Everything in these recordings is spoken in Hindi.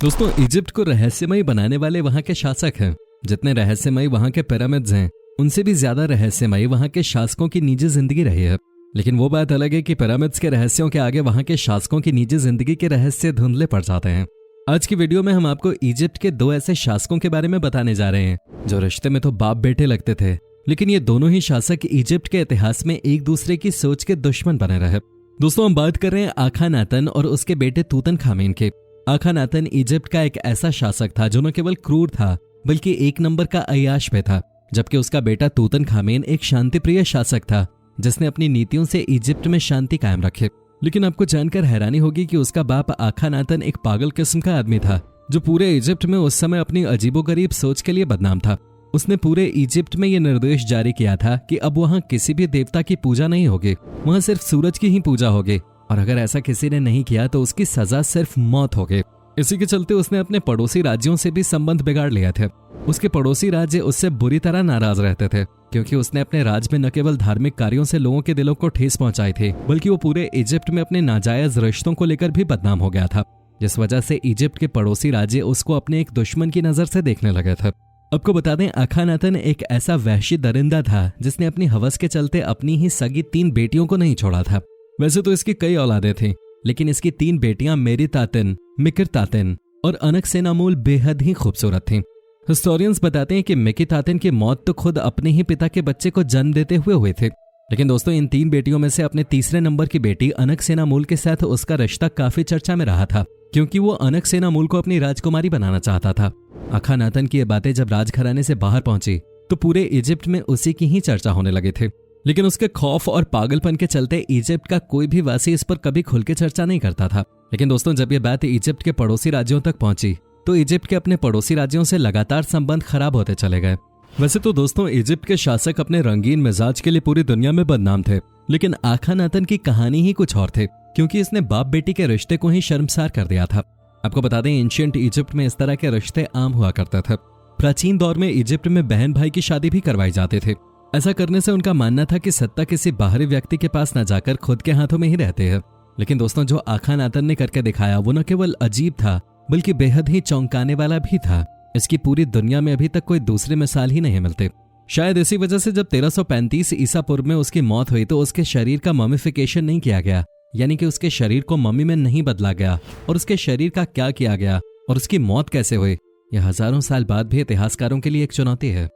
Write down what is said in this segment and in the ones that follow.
दोस्तों, इजिप्ट को रहस्यमय बनाने वाले वहां के शासक हैं। जितने रहस्यमय वहां के पिरामिड्स हैं, उनसे भी ज्यादा रहस्यमय वहां के शासकों की निजी जिंदगी रही है। लेकिन वो बात अलग है कि पिरामिड्स के रहस्यों के आगे वहां के शासकों की निजी जिंदगी के रहस्य धुंधले पड़ जाते हैं। आज की वीडियो में हम आपको इजिप्ट के दो ऐसे शासकों के बारे में बताने जा रहे हैं जो रिश्ते में तो बाप बेटे लगते थे, लेकिन ये दोनों ही शासक इजिप्ट के इतिहास में एक दूसरे की सोच के दुश्मन बने रहे। दोस्तों, हम बात कर रहे हैं आखानातन और उसके बेटे तूतनखामेन के। आखानातन इजिप्ट का एक ऐसा शासक था जो न केवल क्रूर था बल्कि एक नंबर का अय्याश भी था, जबकि उसका बेटा तूतनखामेन एक शांतिप्रिय शासक था जिसने अपनी नीतियों से इजिप्ट में शांति कायम रखी। लेकिन आपको जानकर हैरानी होगी कि उसका बाप आखानातन एक पागल किस्म का आदमी था जो पूरे इजिप्ट में उस समय अपनी अजीबोगरीब सोच के लिए बदनाम था। उसने पूरे इजिप्ट में यह निर्देश जारी किया था कि अब वहां किसी भी देवता की पूजा नहीं होगी, वहां सिर्फ सूरज की ही पूजा होगी, और अगर ऐसा किसी ने नहीं किया तो उसकी सजा सिर्फ मौत होगी। इसी के चलते उसने अपने पड़ोसी राज्यों से भी संबंध बिगाड़ लिया थे। उसके पड़ोसी राज्य उससे बुरी तरह नाराज रहते थे क्योंकि उसने अपने राज्य में न केवल धार्मिक कार्यों से लोगों के दिलों को ठेस पहुंचाई थी, बल्कि वो पूरे इजिप्ट में अपने नाजायज रिश्तों को लेकर भी बदनाम हो गया था, जिस वजह से इजिप्ट के पड़ोसी राज्य उसको अपने एक दुश्मन की नजर से देखने लगे थे। आपको बता दें, आखानातन एक ऐसा वहशी दरिंदा था जिसने अपनी हवस के चलते अपनी ही सगी 3 बेटियों को नहीं छोड़ा था। वैसे तो इसकी कई औलादें थीं, लेकिन इसकी 3 बेटियां मेरितातिन, मिकिरतातिन और अनकसेनामूल बेहद ही खूबसूरत थीं। हिस्टोरियंस बताते हैं कि मिकितातिन की मौत तो खुद अपने ही पिता के बच्चे को जन्म देते हुए थे। लेकिन दोस्तों, इन 3 बेटियों में से अपने तीसरे नंबर की बेटी अनकसेनामूल के साथ उसका रिश्ता काफी चर्चा में रहा था क्योंकि वो अनकसेनामूल को अपनी राजकुमारी बनाना चाहता था। आखानातन की ये बातें जब राजघराने से बाहर पहुंची तो पूरे इजिप्ट में उसी की ही चर्चा होने लगी थी। लेकिन उसके खौफ और पागलपन के चलते इजिप्ट का कोई भी वासी इस पर कभी खुल के चर्चा नहीं करता था। लेकिन दोस्तों, जब ये बात इजिप्ट के पड़ोसी राज्यों तक पहुंची तो इजिप्ट के अपने पड़ोसी राज्यों से लगातार संबंध खराब होते चले गए। वैसे तो दोस्तों, इजिप्ट के शासक अपने रंगीन मिजाज के लिए पूरी दुनिया में बदनाम थे, लेकिन आखानातन की कहानी ही कुछ और थे क्योंकि इसने बाप बेटी के रिश्ते को ही शर्मसार कर दिया था। आपको बता दें, एंशिएंट इजिप्ट में इस तरह के रिश्ते आम हुआ करते थे। प्राचीन दौर में इजिप्ट में बहन भाई की शादी भी करवाई जाते थे। ऐसा करने से उनका मानना था कि सत्ता किसी बाहरी व्यक्ति के पास न जाकर खुद के हाथों में ही रहते हैं। लेकिन दोस्तों, जो आखानातन ने करके दिखाया वो न केवल अजीब था बल्कि बेहद ही चौंकाने वाला भी था। इसकी पूरी दुनिया में अभी तक कोई दूसरी मिसाल ही नहीं मिलती। शायद इसी वजह से जब 1335 ईसा पूर्व में उसकी मौत हुई तो उसके शरीर का ममिफिकेशन नहीं किया गया, यानी कि उसके शरीर को मम्मी में नहीं बदला गया। और उसके शरीर का क्या किया गया और उसकी मौत कैसे हुई, यह हजारों साल बाद भी इतिहासकारों के लिए एक चुनौती है।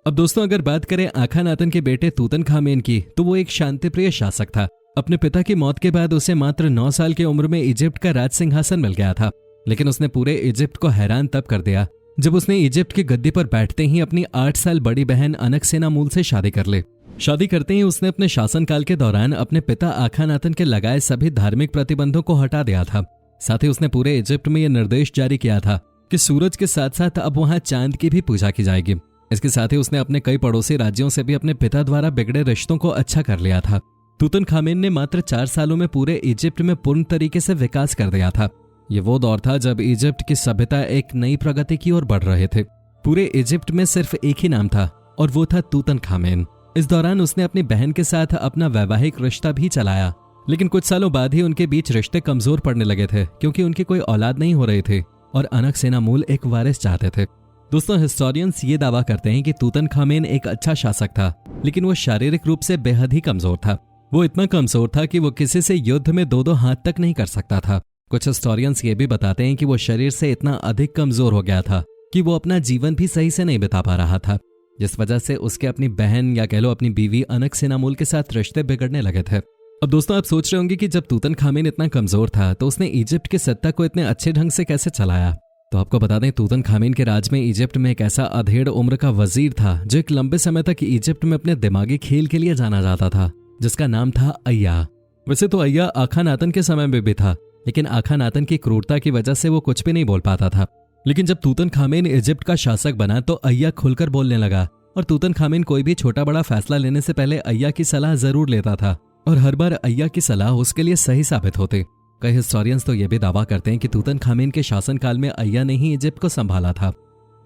अब दोस्तों, अगर बात करें आखानातन के बेटे तूतनखामेन की, तो वो एक शांतिप्रिय शासक था। अपने पिता की मौत के बाद उसे मात्र 9 साल की उम्र में इजिप्ट का राज सिंहासन मिल गया था। लेकिन उसने पूरे इजिप्ट को हैरान तब कर दिया जब उसने इजिप्ट की गद्दी पर बैठते ही अपनी 8 साल बड़ी बहन अनकसेनामूल से शादी कर ली। शादी करते ही उसने अपने शासनकाल के दौरान अपने पिता आखानातन के लगाए सभी धार्मिक प्रतिबंधों को हटा दिया था। साथ ही उसने पूरे इजिप्ट में यह निर्देश जारी किया था कि सूरज के साथ साथ अब वहां चांद की भी पूजा की जाएगी। इसके साथ ही उसने अपने कई पड़ोसी राज्यों से भी अपने पिता द्वारा बिगड़े रिश्तों को अच्छा कर लिया था। तूतनखामेन ने मात्र 4 सालों में पूरे इजिप्ट में पूर्ण तरीके से विकास कर दिया था। ये वो दौर था जब इजिप्ट की सभ्यता एक नई प्रगति की ओर बढ़ रहे थे। पूरे इजिप्ट में सिर्फ एक ही नाम था और वो था तूतनखामेन। इस दौरान उसने अपनी बहन के साथ अपना वैवाहिक रिश्ता भी चलाया, लेकिन कुछ सालों बाद ही उनके बीच रिश्ते कमजोर पड़ने लगे थे क्योंकि उनकी कोई औलाद नहीं हो रही थी और अनकसेनामूल एक वारिस चाहते थे। दोस्तों, हिस्टोरियंस ये दावा करते हैं कि तूतनखामेन एक अच्छा शासक था, लेकिन वो शारीरिक रूप से बेहद ही कमजोर था। वो इतना कमजोर था कि वो किसी से युद्ध में 2-2 हाथ तक नहीं कर सकता था। कुछ हिस्टोरियंस ये भी बताते हैं कि वो शरीर से इतना अधिक कमजोर हो गया था कि वो अपना जीवन भी सही से नहीं बिता पा रहा था, जिस वजह से उसके अपनी बहन या कह लो अपनी बीवी अनकसेनामूल के साथ रिश्ते बिगड़ने लगे थे। अब दोस्तों, आप सोच रहे होंगे कि जब तूतनखामेन इतना कमजोर था तो उसने इजिप्ट की सत्ता को इतने अच्छे ढंग से कैसे चलाया। तो आपको बता दें, तूतनखामेन के राज में इजिप्ट में एक ऐसा अधेड़ उम्र का वजीर था जो एक लंबे समय तक इजिप्ट में अपने दिमागी खेल के लिए जाना जाता था, जिसका नाम था अय्या। वैसे तो अय्या आखानातन के समय में भी था, लेकिन आखानातन की क्रूरता की वजह से वो कुछ भी नहीं बोल पाता था। लेकिन जब तूतनखामेन इजिप्ट का शासक बना तो अय्या खुलकर बोलने लगा और तूतनखामेन कोई भी छोटा बड़ा फैसला लेने से पहले अय्या की सलाह जरूर लेता था और हर बार अय्या की सलाह उसके लिए सही साबित होती। कई हिस्टोरियंस तो ये भी दावा करते हैं कि तूतनखामेन के शासनकाल में अय्या ने ही इजिप्ट को संभाला था।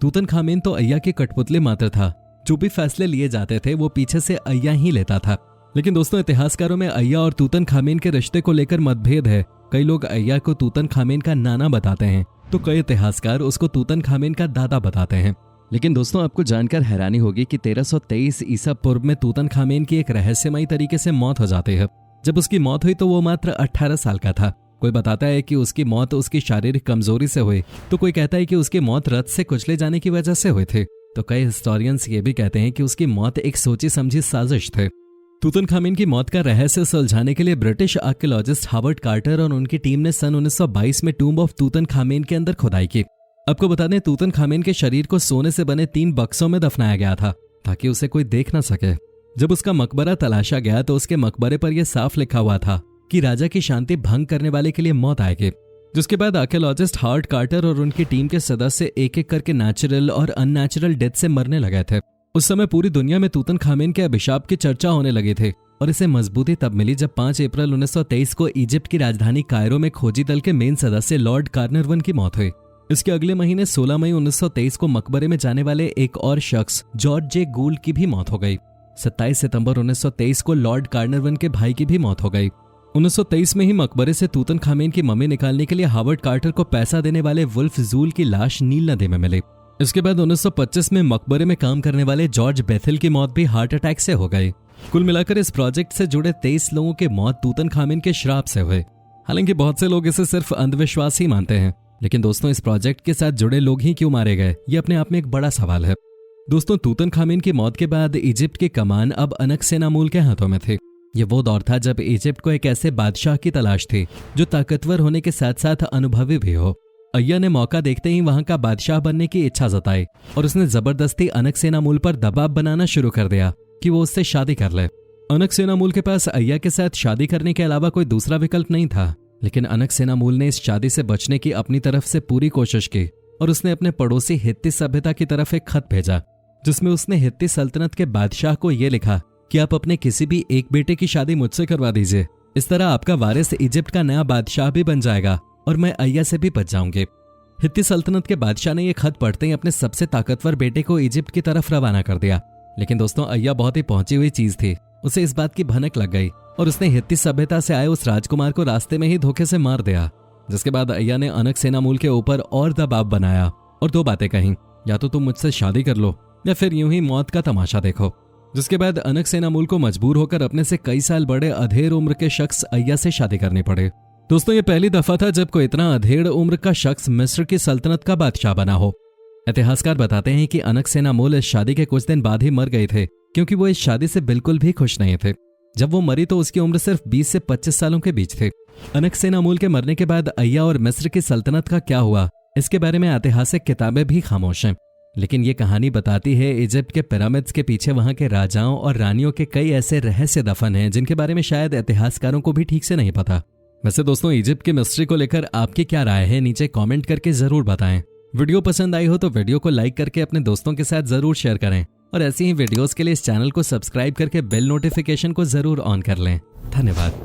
तूतनखामेन तो अय्या की कठपुतली मात्र था, जो भी फैसले लिए जाते थे वो पीछे से अय्या ही लेता था। लेकिन दोस्तों, इतिहासकारों में अय्या और तूतनखामेन के रिश्ते को लेकर मतभेद है। कई लोग अय्या को तूतनखामेन का नाना बताते हैं तो कई इतिहासकार उसको तूतनखामेन का दादा बताते हैं। लेकिन दोस्तों, आपको जानकर हैरानी होगी कि 1323 ईसा पूर्व में तूतनखामेन की एक रहस्यमयी तरीके से मौत हो जाती है। जब उसकी मौत हुई तो वो मात्र 18 साल का था। कोई बताता है कि उसकी मौत उसकी शारीरिक कमजोरी से हुई, तो कोई कहता है कि उसकी मौत रथ से कुचले जाने की वजह से हुई थी। तो कई हिस्टोरियंस ये भी कहते हैं कि उसकी मौत एक सोची समझी साजिश थी। तूतनखामेन की मौत का रहस्य सुलझाने के लिए ब्रिटिश आर्कियोलॉजिस्ट हावर्ड कार्टर और उनकी टीम ने सन 1922 में टूम्ब ऑफ तूतनखामेन के अंदर खुदाई की। आपको बता दें, तूतनखामेन के शरीर को सोने से बने 3 बक्सों में दफनाया गया था ताकि उसे कोई देख न सके। जब उसका मकबरा तलाशा गया तो उसके मकबरे पर यह साफ लिखा हुआ था कि राजा की शांति भंग करने वाले के लिए मौत आएगी। जिसके बाद आर्कियोलॉजिस्ट हावर्ड कार्टर और उनकी टीम के सदस्य एक एक करके नेचुरल और अननेचुरल डेथ से मरने लगे थे। उस समय पूरी दुनिया में तूतनखामेन के अभिशाप की चर्चा होने लगी थी और इसे मजबूती तब मिली जब 5 अप्रैल 1923 को इजिप्ट की राजधानी कायरो में खोजी दल के मेन सदस्य लॉर्ड कार्नरवन की मौत हुई। इसके अगले महीने 16 मई 1923 को मकबरे में जाने वाले एक और शख्स जॉर्ज जे गूल्ड की भी मौत हो गई। 27 सितंबर 1923 को लॉर्ड कार्नरवन के भाई की भी मौत हो गई। 1923 में ही मकबरे से तूतनखामेन की मम्मी निकालने के लिए हावर्ड कार्टर को पैसा देने वाले वुल्फ जूल की लाश नील नदी में मिली। इसके बाद 1925 में मकबरे में काम करने वाले जॉर्ज बेथिल की मौत भी हार्ट अटैक से हो गई। कुल मिलाकर इस प्रोजेक्ट से जुड़े 23 लोगों की मौत तूतनखामेन के श्राप से हुई। हालांकि बहुत से लोग इसे सिर्फ अंधविश्वास ही मानते हैं, लेकिन दोस्तों, इस प्रोजेक्ट के साथ जुड़े लोग ही क्यों मारे गए, ये अपने आप में एक बड़ा सवाल है। दोस्तों, तूतनखामेन की मौत के बाद इजिप्ट की कमान अब अनक्सेनामूल के हाथों में थी। ये वो दौर था जब इजिप्ट को एक ऐसे बादशाह की तलाश थी जो ताकतवर होने के साथ साथ अनुभवी भी हो। अय्या ने मौका देखते ही वहां का बादशाह बनने की इच्छा जताई और उसने जबरदस्ती अनक्सेनामूल पर दबाव बनाना शुरू कर दिया कि वो उससे शादी कर ले। अनक्सेनामूल के पास अय्या के साथ शादी करने के अलावा कोई दूसरा विकल्प नहीं था, लेकिन अनक्सेनामूल ने इस शादी से बचने की अपनी तरफ से पूरी कोशिश की और उसने अपने पड़ोसी हित्ती सभ्यता की तरफ एक खत भेजा जिसमें उसने हित्ती सल्तनत के बादशाह को यह लिखा कि आप अपने किसी भी एक बेटे की शादी मुझसे करवा दीजिए। इस तरह आपका वारिस इजिप्ट का नया बादशाह भी बन जाएगा और मैं अय्या से भी बच जाऊंगे। हित्ती सल्तनत के बादशाह ने यह खत पढ़ते ही अपने सबसे ताकतवर बेटे को इजिप्ट की तरफ रवाना कर दिया। लेकिन दोस्तों, अय्या बहुत ही पहुंची हुई चीज थी। उसे इस बात की भनक लग गई और उसने हित्ती सभ्यता से आए उस राजकुमार को रास्ते में ही धोखे से मार दिया। जिसके बाद अय्या ने अनक्सेनामूल के ऊपर और दबाव बनाया और 2 बातें कहीं, या तो तुम मुझसे शादी कर लो या फिर यूं ही मौत का तमाशा देखो। जिसके बाद अनक्सेनामूल को मजबूर होकर अपने से कई साल बड़े अधेड़ उम्र के शख्स अय्या से शादी करनी पड़े। दोस्तों, ये पहली दफा था जब कोई इतना अधेड़ उम्र का शख्स मिस्र की सल्तनत का बादशाह बना हो। इतिहासकार बताते हैं कि अनक्सेनामूल इस शादी के कुछ दिन बाद ही मर गए थे, क्योंकि वो इस शादी से बिल्कुल भी खुश नहीं थे। जब वो मरी तो उसकी उम्र सिर्फ 20 से 25 सालों के बीच थी। अनक्सेनामूल के मरने के बाद अय्या और मिस्र की सल्तनत का क्या हुआ, इसके बारे में ऐतिहासिक किताबें भी खामोश हैं। लेकिन ये कहानी बताती है इजिप्ट के पिरामिड्स के पीछे वहां के राजाओं और रानियों के कई ऐसे रहस्य दफन हैं जिनके बारे में शायद इतिहासकारों को भी ठीक से नहीं पता। वैसे दोस्तों, इजिप्ट के मिस्ट्री को लेकर आपकी क्या राय है, नीचे कमेंट करके जरूर बताएं। वीडियो पसंद आई हो तो वीडियो को लाइक करके अपने दोस्तों के साथ जरूर शेयर करें और ऐसी ही वीडियोस के लिए इस चैनल को सब्सक्राइब करके बेल नोटिफिकेशन को जरूर ऑन कर लें। धन्यवाद।